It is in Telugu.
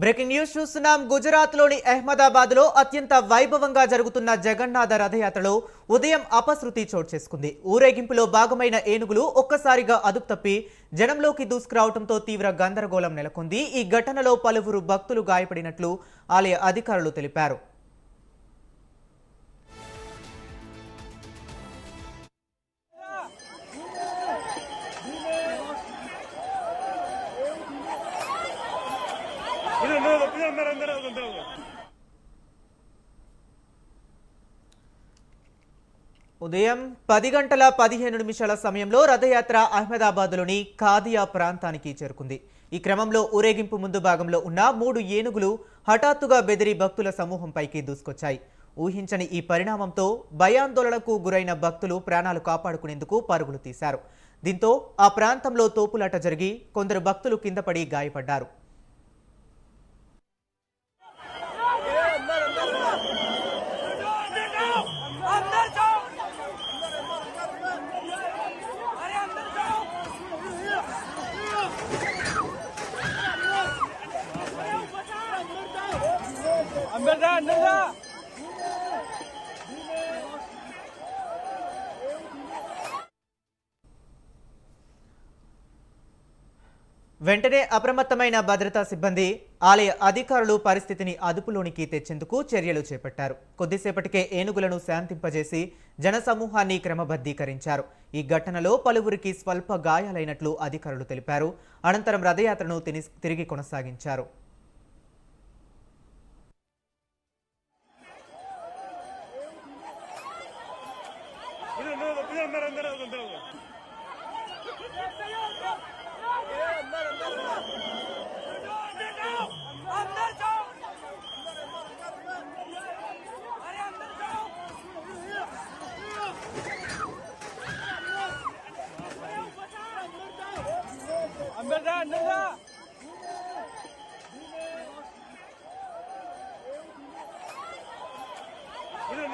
బ్రేకింగ్ న్యూస్ చూస్తున్నాం. గుజరాత్లోని అహ్మదాబాద్లో అత్యంత వైభవంగా జరుగుతున్న జగన్నాథ రథయాత్రలో ఉదయం అపశృతి చోటు చేసుకుంది. ఊరేగింపులో భాగమైన ఏనుగులు ఒక్కసారిగా అదుపు తప్పి జనంలోకి దూసుకురావడంతో తీవ్ర గందరగోళం నెలకొంది. ఈ ఘటనలో పలువురు భక్తులు గాయపడినట్లు ఆలయ అధికారులు తెలిపారు. ఉదయం 10 గంటల 15 నిమిషాల సమయంలో రథయాత్ర అహ్మదాబాద్లోని ఖాదియా ప్రాంతానికి చేరుకుంది. ఈ క్రమంలో ఊరేగింపు ముందు భాగంలో ఉన్న 3 ఏనుగులు హఠాత్తుగా బెదిరి భక్తుల సమూహంపైకి దూసుకొచ్చాయి. ఊహించని ఈ పరిణామంతో భయాందోళనకు గురైన భక్తులు ప్రాణాలు కాపాడుకునేందుకు పరుగులు తీశారు. దీంతో ఆ ప్రాంతంలో తోపులాట జరిగి కొందరు భక్తులు కింద పడి గాయపడ్డారు. వెంటనే అప్రమత్తమైన భద్రతా సిబ్బంది, ఆలయ అధికారులు పరిస్థితిని అదుపులోనికి తెచ్చేందుకు చర్యలు చేపట్టారు. కొద్దిసేపటికే ఏనుగులను శాంతింపజేసి జనసమూహాన్ని క్రమబద్ధీకరించారు. ఈ ఘటనలో పలువురికి స్వల్ప గాయాలైనట్లు అధికారులు తెలిపారు. అనంతరం రథయాత్రను తిరిగి కొనసాగించారు.